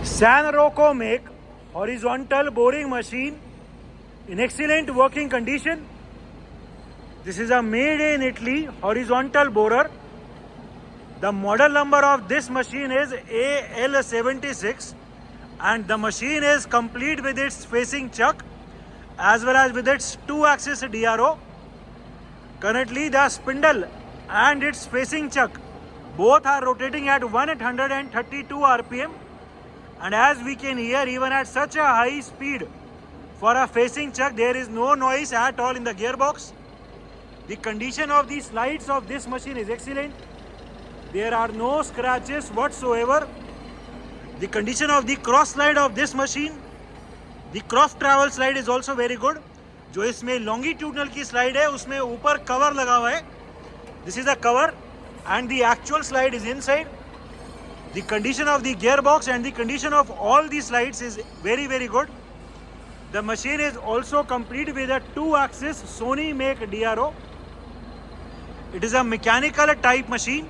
Sanroco make horizontal boring machine in excellent working condition. This is a made in Italy horizontal borer. The model number of this machine is AL76 and the machine is complete with its facing chuck as well as with its 2-axis DRO. Currently the spindle and its facing chuck both are rotating at 132 RPM, and as we can hear, even at such a high speed for a facing chuck there is no noise at all in the gearbox. The condition of the slides of this machine is excellent. There are no scratches whatsoever. The condition of the cross slide of this machine, the cross travel slide is also very good. जो इसमें longitudinal की slide है उसमें ऊपर cover लगा हुआ है. This is a cover and the actual slide is inside. The condition of the gearbox and the condition of all the slides is very good. The machine is also complete with a 2-axis Sony make DRO. It is a mechanical type machine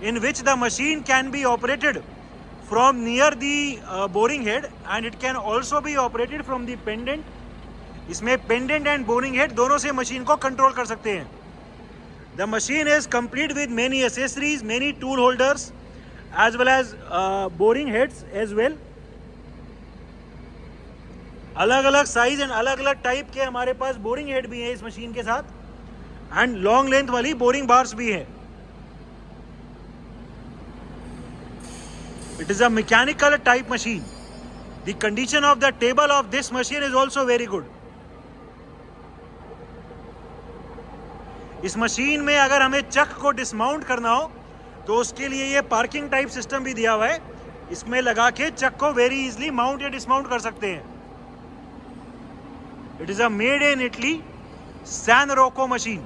in which the machine can be operated from near the boring head and it can also be operated from the pendant. इसमें pendant and boring head दोनों से machine को control कर सकते हैं. The machine is complete with many accessories, many tool holders as well as boring heads as well. अलग अलग size and अलग अलग टाइप के हमारे पास बोरिंग हेड भी है इस मशीन के साथ एंड लॉन्ग लेंथ वाली बोरिंग बार्स भी है. It is a mechanical type machine. The condition of the table of this machine is also very good. इस मशीन में अगर हमें चक को डिसमाउंट करना हो तो उसके लिए ये पार्किंग टाइप सिस्टम भी दिया हुआ है. इसमें लगा के चक को वेरी इजीली माउंट या डिसमाउंट कर सकते हैं. It is a made in Italy Sanroco machine.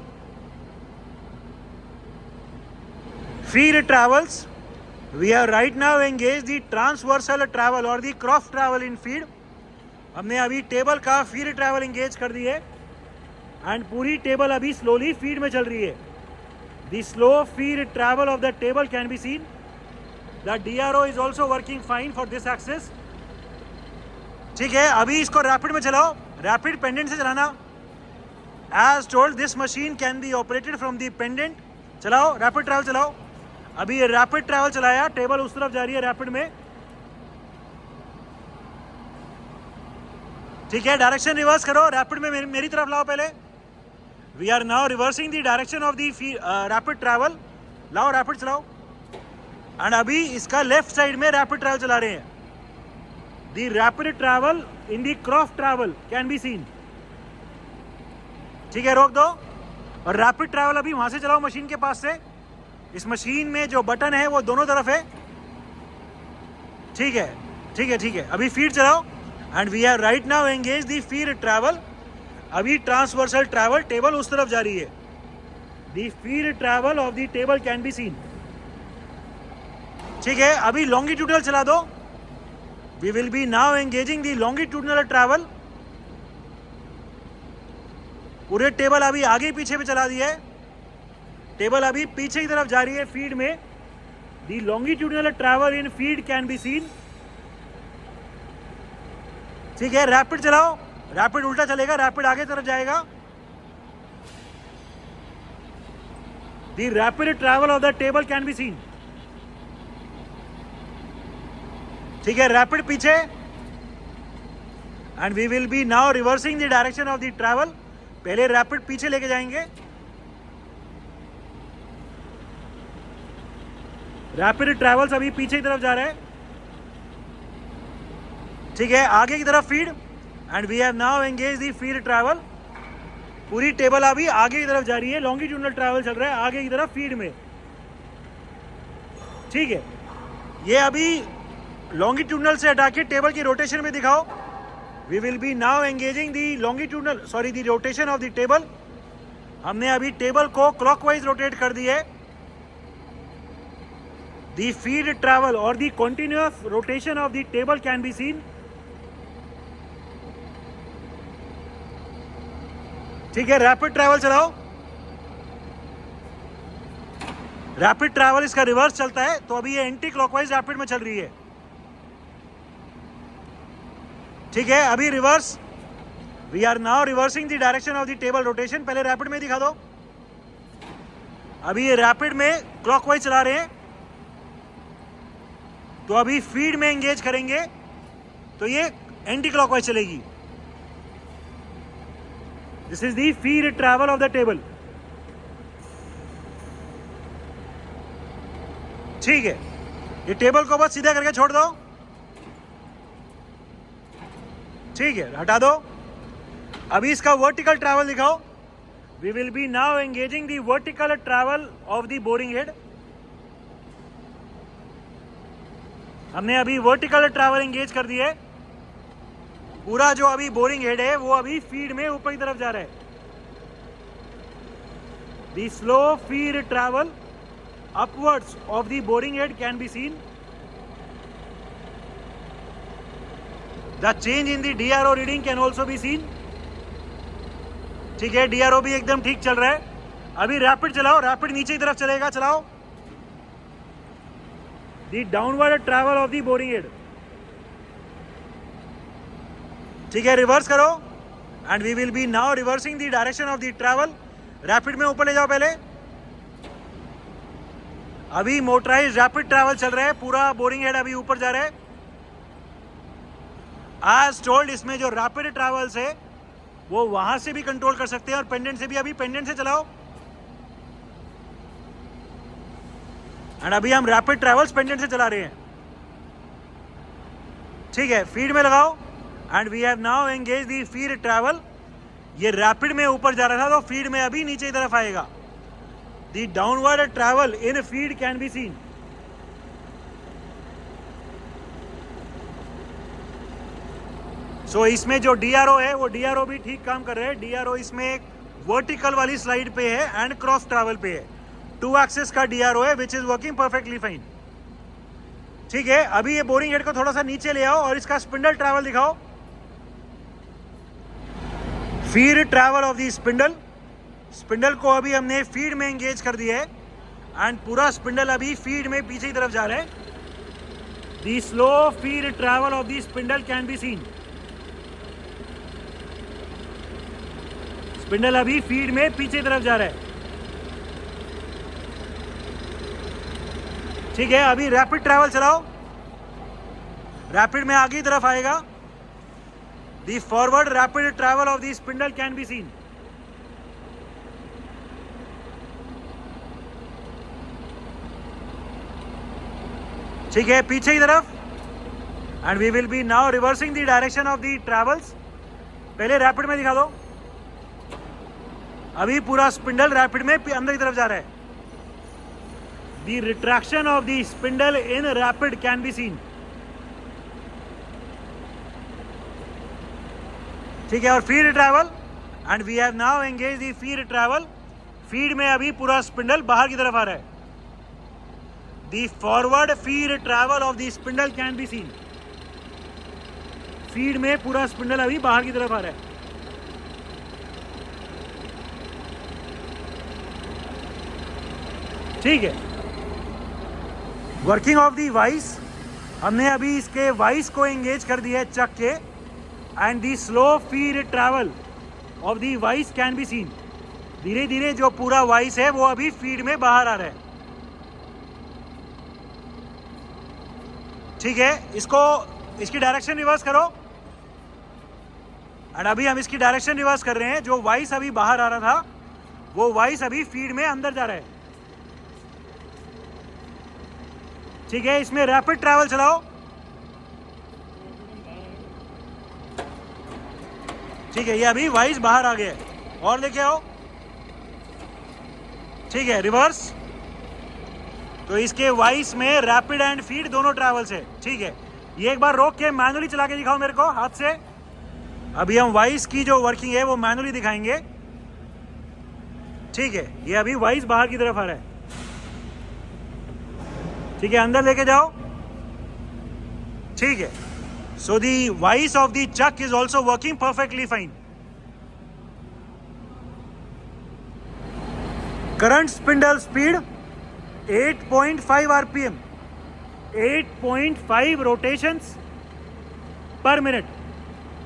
Feed travels. We have right now engaged the transversal travel or the cross travel in feed. हमने अभी टेबल का फीड ट्रैवल एंगेज कर दी है एंड पूरी टेबल अभी स्लोली फीड में चल रही है. The slow feed travel of the table can be seen. The DRO is also working fine for this axis. ठीक है, अभी इसको रैपिड में चलाओ, रैपिड पेंडेंट से चलाना. As told, this machine can be operated from the pendant. चलाओ, rapid travel चलाओ. अभी ये रैपिड ट्रैवल चलाया, टेबल उस तरफ जा रही है रैपिड में. ठीक है, डायरेक्शन रिवर्स करो, रैपिड में मेरी तरफ लाओ पहले. We are now reversing the direction of the rapid travel. लाओ, रैपिड चलाओ. एंड अभी इसका लेफ्ट साइड में रैपिड ट्रैवल चला रहे हैं. The rapid travel in the cross travel can be seen. ठीक है, रोक दो और रैपिड ट्रैवल अभी वहां से चलाओ मशीन के पास से. इस मशीन में जो बटन है वो दोनों तरफ है. ठीक है, ठीक है, ठीक है. अभी फीड चलाओ and we are right now engage the feed travel. अभी ट्रांसवर्सल ट्रैवल, टेबल उस तरफ जा रही है. The feed travel of the table can be seen. ठीक है, अभी लॉन्गिट्यूडनल चला दो. We will be now engaging the longitudinal travel. पूरे टेबल अभी आगे पीछे पे चला दिया है. टेबल अभी पीछे की तरफ जा रही है फीड में. The longitudinal travel in feed can be seen. ठीक है, रैपिड चलाओ. रैपिड उल्टा चलेगा, रैपिड आगे तरफ जाएगा. The rapid travel of the table can be seen. ठीक है, रैपिड पीछे and we will be now reversing the direction of the travel. पहले रैपिड पीछे लेके जाएंगे. रैपिड ट्रैवल्स अभी पीछे की तरफ जा रहा है. ठीक है, आगे की तरफ feed and we have now engage the feed travel. पूरी टेबल अभी आगे की तरफ जा रही है. लॉन्गिट्यूडनल ट्रैवल चल रहा है आगे की तरफ फीड में. ठीक है, ये अभी लॉन्गिट्यूडनल से हटा के टेबल की रोटेशन में दिखाओ. We will be now engaging the longitudinal the rotation of the table. हमने अभी टेबल को क्लॉकवाइज रोटेट कर दी है. द फीड ट्रैवल और the continuous rotation of the table can be seen. ठीक है, रैपिड ट्रैवल चलाओ. रैपिड ट्रैवल इसका रिवर्स चलता है तो अभी ये एंटी क्लॉकवाइज रैपिड में चल रही है. ठीक है, अभी reverse, we are now reversing the direction of the table rotation. पहले रैपिड में दिखा दो। अभी ये रैपिड में क्लॉकवाइज चला रहे हैं, तो अभी फीड में एंगेज करेंगे तो ये एंटी क्लॉकवाइज चलेगी। This is the feed travel of the table. ठीक है, ये टेबल को बस सीधा करके छोड़ दो। ठीक है, हटा दो। अभी इसका वर्टिकल ट्रैवल दिखाओ। We will be now engaging the vertical travel of the boring head. हमने अभी वर्टिकल ट्रैवल एंगेज कर दिया है। पूरा जो अभी बोरिंग हेड है वो अभी फीड में ऊपर की तरफ जा रहा है। The slow feed travel upwards of the boring head can be seen. The change in the DRO reading can also be seen. ठीक है, DRO भी एकदम ठीक चल रहा है। अभी रैपिड चलाओ, रैपिड नीचे की तरफ चलेगा, चलाओ। The downward travel of the boring head. ठीक है, रिवर्स करो and we will be now reversing the direction of the travel. Rapid में ऊपर ले जाओ पहले। अभी मोटराइज रैपिड ट्रैवल चल रहा है, पूरा बोरिंग हेड अभी ऊपर जा रहा है। आज टोल्ड, इसमें जो रैपिड ट्रैवल्स है वो वहां से भी कंट्रोल कर सकते हैं और पेंडेंट से भी। अभी पेंडेंट से चलाओ एंड अभी हम रैपिड ट्रैवल्स पेंडेंट से चला रहे हैं। ठीक है, फीड में लगाओ and we have now engage the feed travel. ये रैपिड में ऊपर जा रहा था तो फीड में अभी नीचे की तरफ आएगा। The downward travel in feed can be seen. So इसमें जो DRO है वो DRO भी ठीक काम कर रहे हैं। DRO इसमें एक वर्टिकल वाली स्लाइड पे है एंड क्रॉस ट्रैवल पे है। 2 एक्सिस का DRO है which is working perfectly fine. ठीक है, अभी ये बोरिंग हेड को थोड़ा सा नीचे ले आओ और इसका स्पिंडल ट्रैवल दिखाओ। Feed travel of the spindle. Spindle को अभी हमने फीड में एंगेज कर दिया है एंड पूरा स्पिंडल अभी फीड में पीछे की तरफ जा रहा है। The slow feed travel of the spindle can be scene. Spindle अभी फीड में पीछे की तरफ जा रहा है। ठीक है, अभी रैपिड ट्रैवल चलाओ। रैपिड में आगे की तरफ आएगा। The forward rapid travel of the spindle can be seen. ठीक है, पीछे की तरफ and we will be now reversing the direction of the travels. पहले रैपिड में दिखा दो। अभी पूरा स्पिंडल रैपिड में अंदर की तरफ जा रहा है। The retraction of the spindle in rapid can be seen. ठीक है, और feed travel and we have now engage the feed travel. Feed में अभी पूरा स्पिंडल बाहर की तरफ आ रहा है। The forward feed travel of the spindle can be seen. Feed में पूरा स्पिंडल अभी बाहर की तरफ आ रहा है। ठीक है, वर्किंग ऑफ दी वाइस। हमने अभी इसके वाइस को एंगेज कर दिया है चक के and the slow feed travel of the vice can be scene. धीरे धीरे जो पूरा वाइस है वो अभी फीड में बाहर आ रहा है। ठीक है, इसकी डायरेक्शन रिवर्स करो एंड अभी हम इसकी डायरेक्शन रिवर्स कर रहे हैं। जो वाइस अभी बाहर आ रहा था वो वाइस अभी फीड में अंदर जा रहा है। ठीक है, इसमें रैपिड ट्रैवल चलाओ। ठीक है, ये अभी वाइस बाहर आ गया है और लेके आओ। ठीक है, रिवर्स। तो इसके वाइस में रैपिड एंड फीड दोनों ट्रैवल्स है। ठीक है, ये एक बार रोक के मैनुअली चला के दिखाओ मेरे को हाथ से। अभी हम वाइस की जो वर्किंग है वो मैनुअली दिखाएंगे। ठीक है, ये अभी वाइस बाहर की तरफ आ रहा है। ठीक है, अंदर लेके जाओ। ठीक है, so the vice of the chuck is also working perfectly fine. Current spindle speed 8.5 RPM, 8.5 rotations per minute.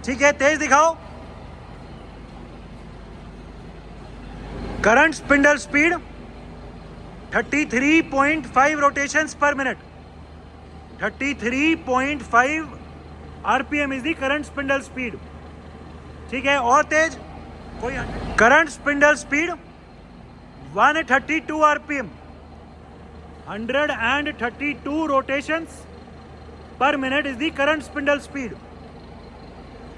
ठीक है, तेज दिखाओ। करंट स्पिंडल स्पीड 33.5 रोटेशंस पर minute. 33.5 RPM is the current spindle speed. ठीक है, और तेज कोई। Current spindle speed 132 RPM, 132 rotations per minute is the current spindle speed.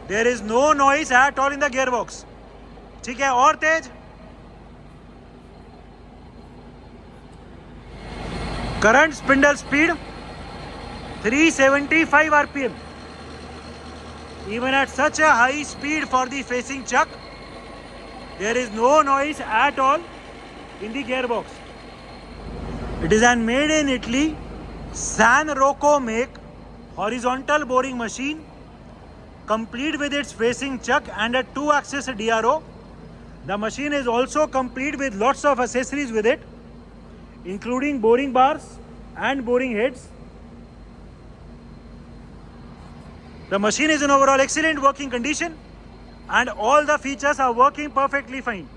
There is no noise at all in the gearbox. ठीक है, और तेज। Current spindle speed 375 RPM. Even at such a high speed for the facing chuck, there is no noise at all in the gearbox. It is an made in Italy San Rocco make horizontal boring machine, complete with its facing chuck and a 2-axis DRO. The machine is also complete with lots of accessories with it, including boring bars and boring heads. The machine is in overall excellent working condition and all the features are working perfectly fine.